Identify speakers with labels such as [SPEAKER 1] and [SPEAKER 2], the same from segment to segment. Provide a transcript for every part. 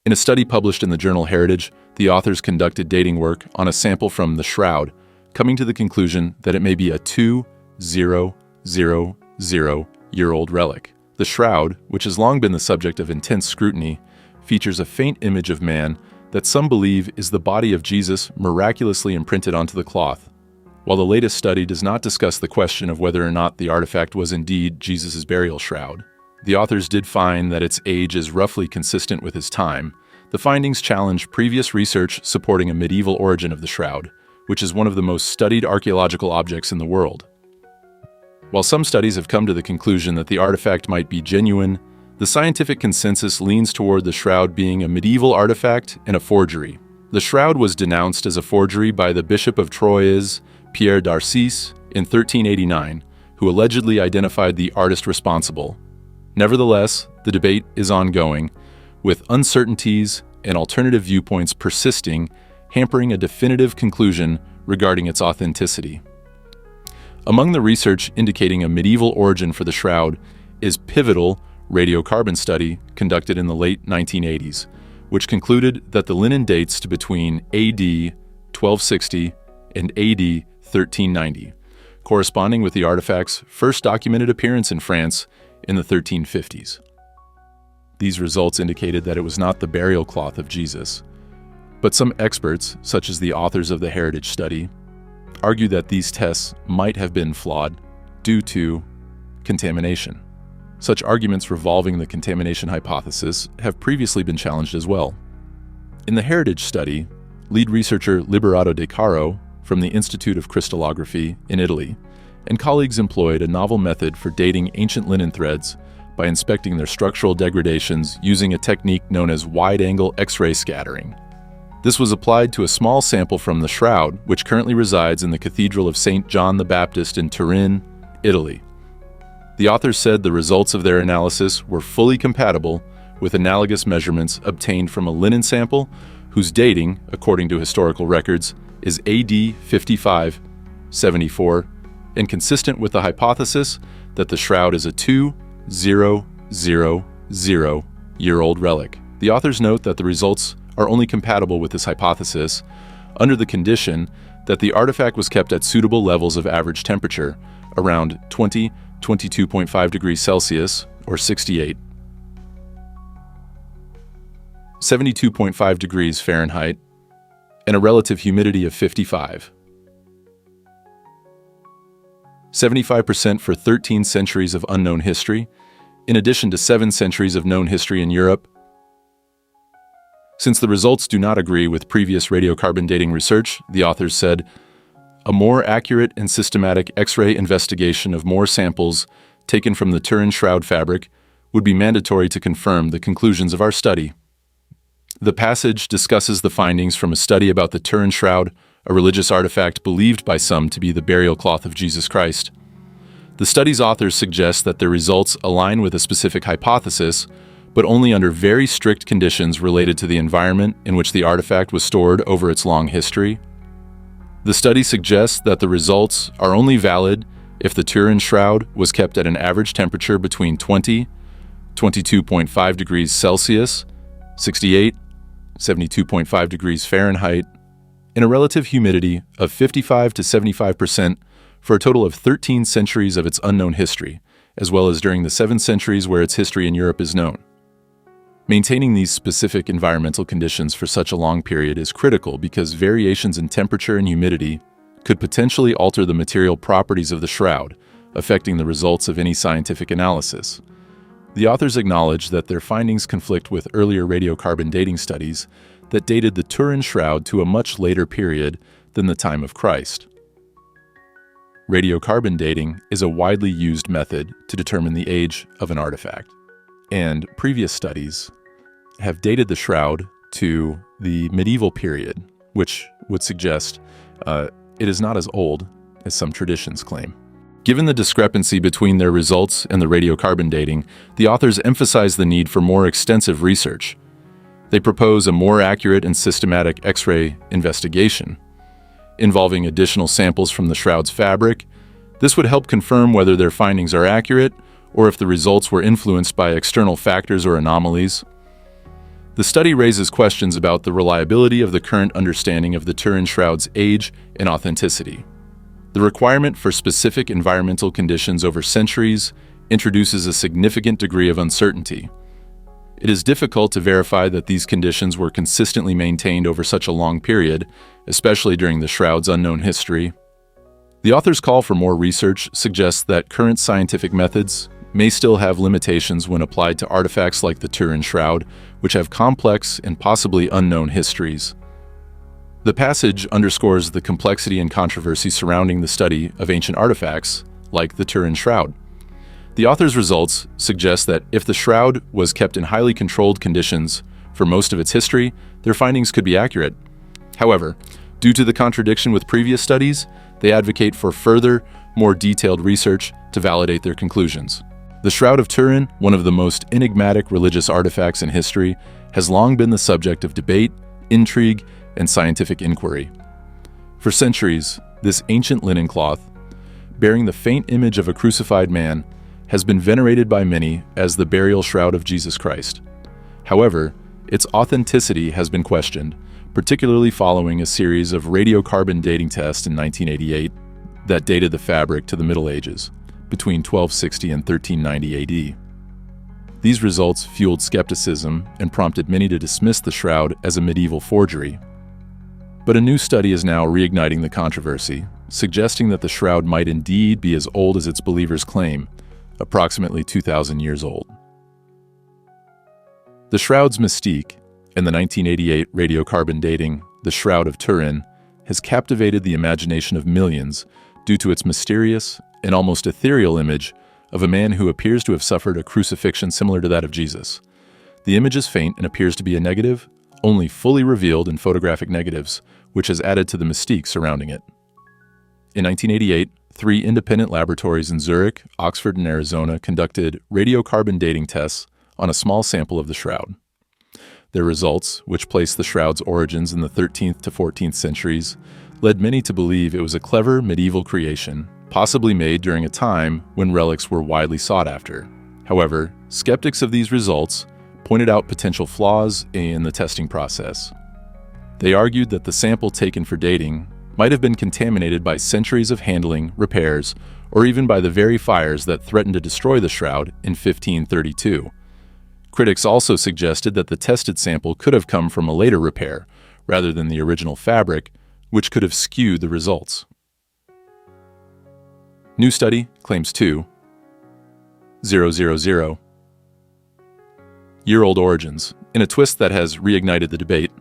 [SPEAKER 1] In a study published in the journal Heritage, the authors conducted dating work on a sample from the Shroud, coming to the conclusion that it may be a 2000-year-old relic. The Shroud, which has long been the subject of intense scrutiny, features a faint image of man that some believe is the body of Jesus miraculously imprinted onto the cloth. While the latest study does not discuss the question of whether or not the artifact was indeed Jesus' burial shroud, the authors did find that its age is roughly consistent with his time. The findings challenge previous research supporting a medieval origin of the shroud, which is one of the most studied archaeological objects in the world. While some studies have come to the conclusion that the artifact might be genuine, the scientific consensus leans toward the shroud being a medieval artifact and a forgery. The shroud was denounced as a forgery by the Bishop of Troyes, Pierre d'Arcis, in 1389, who allegedly identified the artist responsible. Nevertheless, the debate is ongoing, with uncertainties and alternative viewpoints persisting, hampering a definitive conclusion regarding its authenticity. Among the research indicating a medieval origin for the shroud is pivotal radiocarbon study conducted in the late 1980s, which concluded that the linen dates to between AD 1260 and AD 1390, corresponding with the artifact's first documented appearance in France in the 1350s. These results indicated that it was not the burial cloth of Jesus, but some experts, such as the authors of the Heritage study, argue that these tests might have been flawed due to contamination. Such arguments revolving the contamination hypothesis have previously been challenged as well. In the Heritage study, lead researcher Liberato De Caro from the Institute of Crystallography in Italy and colleagues employed a novel method for dating ancient linen threads by inspecting their structural degradations using a technique known as wide-angle X-ray scattering. This was applied to a small sample from the shroud, which currently resides in the Cathedral of St. John the Baptist in Turin, Italy. The authors said the results of their analysis were fully compatible with analogous measurements obtained from a linen sample whose dating, according to historical records, is AD 5574 and consistent with the hypothesis that the shroud is a 2000-year-old relic. The authors note that the results are only compatible with this hypothesis under the condition that the artifact was kept at suitable levels of average temperature, around 22.5 degrees Celsius, or 72.5 degrees Fahrenheit, and a relative humidity of 55. 75% for 13 centuries of unknown history, in addition to 7 centuries of known history in Europe. Since the results do not agree with previous radiocarbon dating research, the authors said, a more accurate and systematic X-ray investigation of more samples taken from the Turin shroud fabric would be mandatory to confirm the conclusions of our study. The passage discusses the findings from a study about the Turin shroud, a religious artifact believed by some to be the burial cloth of Jesus Christ. The study's authors suggest that their results align with a specific hypothesis, but only under very strict conditions related to the environment in which the artifact was stored over its long history. The study suggests that the results are only valid if the Turin shroud was kept at an average temperature between 22.5 degrees Celsius, 72.5 degrees Fahrenheit, and a relative humidity of 55 to 75% for a total of 13 centuries of its unknown history, as well as during the 7 centuries where its history in Europe is known. Maintaining these specific environmental conditions for such a long period is critical because variations in temperature and humidity could potentially alter the material properties of the shroud, affecting the results of any scientific analysis. The authors acknowledge that their findings conflict with earlier radiocarbon dating studies that dated the Turin shroud to a much later period than the time of Christ. Radiocarbon dating is a widely used method to determine the age of an artifact, and previous studies have dated the shroud to the medieval period, which would suggest it is not as old as some traditions claim. Given the discrepancy between their results and the radiocarbon dating, the authors emphasize the need for more extensive research. They propose a more accurate and systematic X-ray investigation, involving additional samples from the shroud's fabric. This would help confirm whether their findings are accurate or if the results were influenced by external factors or anomalies. The study raises questions about the reliability of the current understanding of the Turin Shroud's age and authenticity. The requirement for specific environmental conditions over centuries introduces a significant degree of uncertainty. It is difficult to verify that these conditions were consistently maintained over such a long period, especially during the Shroud's unknown history. The author's call for more research suggests that current scientific methods may still have limitations when applied to artifacts like the Turin Shroud, which have complex and possibly unknown histories. The passage underscores the complexity and controversy surrounding the study of ancient artifacts, like the Turin Shroud. The author's results suggest that if the Shroud was kept in highly controlled conditions for most of its history, their findings could be accurate. However, due to the contradiction with previous studies, they advocate for further, more detailed research to validate their conclusions. The Shroud of Turin, one of the most enigmatic religious artifacts in history, has long been the subject of debate, intrigue, and scientific inquiry. For centuries, this ancient linen cloth, bearing the faint image of a crucified man, has been venerated by many as the burial shroud of Jesus Christ. However, its authenticity has been questioned, particularly following a series of radiocarbon dating tests in 1988 that dated the fabric to the Middle Ages, between 1260 and 1390 AD. These results fueled skepticism and prompted many to dismiss the shroud as a medieval forgery. But a new study is now reigniting the controversy, suggesting that the shroud might indeed be as old as its believers claim, approximately 2,000 years old. The shroud's mystique, and the 1988 radiocarbon dating, the Shroud of Turin, has captivated the imagination of millions due to its mysterious and almost ethereal image of a man who appears to have suffered a crucifixion similar to that of Jesus. The image is faint and appears to be a negative, only fully revealed in photographic negatives, which has added to the mystique surrounding it. In 1988, 3 independent laboratories in Zurich, Oxford, and Arizona conducted radiocarbon dating tests on a small sample of the shroud. Their results, which placed the shroud's origins in the 13th to 14th centuries, led many to believe it was a clever medieval creation, possibly made during a time when relics were widely sought after. However, skeptics of these results pointed out potential flaws in the testing process. They argued that the sample taken for dating might have been contaminated by centuries of handling, repairs, or even by the very fires that threatened to destroy the shroud in 1532. Critics also suggested that the tested sample could have come from a later repair, rather than the original fabric, which could have skewed the results. New study claims 2,000 year-old origins, in a twist that has reignited the debate.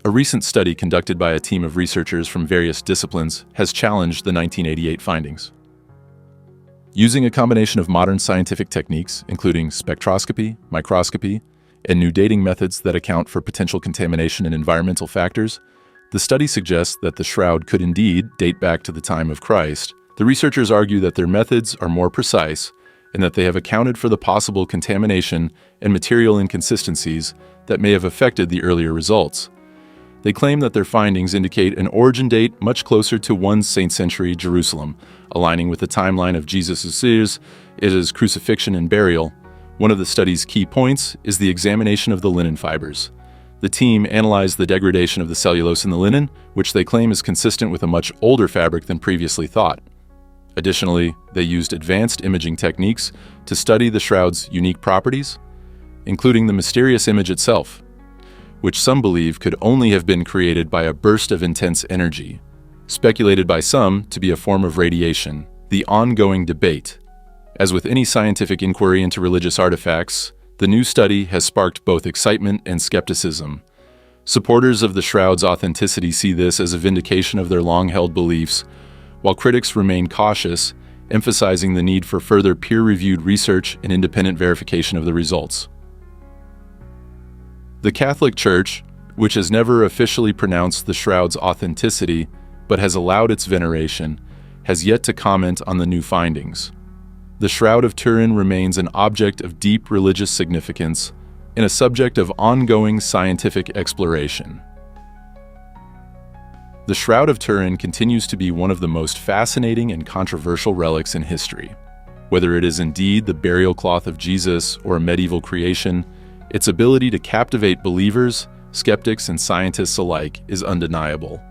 [SPEAKER 1] A recent study conducted by a team of researchers from various disciplines has challenged the 1988 findings. Using a combination of modern scientific techniques, including spectroscopy, microscopy, and new dating methods that account for potential contamination and environmental factors, the study suggests that the shroud could indeed date back to the time of Christ. The researchers argue that their methods are more precise and that they have accounted for the possible contamination and material inconsistencies that may have affected the earlier results. They claim that their findings indicate an origin date much closer to 1 century Jerusalem, aligning with the timeline of Jesus' crucifixion and burial. One of the study's key points is the examination of the linen fibers. The team analyzed the degradation of the cellulose in the linen, which they claim is consistent with a much older fabric than previously thought. Additionally, they used advanced imaging techniques to study the shroud's unique properties, including the mysterious image itself, which some believe could only have been created by a burst of intense energy, speculated by some to be a form of radiation. The ongoing debate. As with any scientific inquiry into religious artifacts, the new study has sparked both excitement and skepticism. Supporters of the shroud's authenticity see this as a vindication of their long-held beliefs, while critics remain cautious, emphasizing the need for further peer-reviewed research and independent verification of the results. The Catholic Church, which has never officially pronounced the shroud's authenticity but has allowed its veneration, has yet to comment on the new findings. The Shroud of Turin remains an object of deep religious significance and a subject of ongoing scientific exploration. The Shroud of Turin continues to be one of the most fascinating and controversial relics in history. Whether it is indeed the burial cloth of Jesus or a medieval creation, Its ability to captivate believers, skeptics, and scientists alike is undeniable.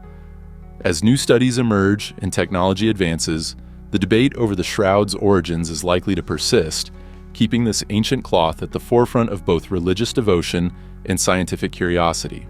[SPEAKER 1] As new studies emerge and technology advances, the debate over the shroud's origins is likely to persist, keeping this ancient cloth at the forefront of both religious devotion and scientific curiosity.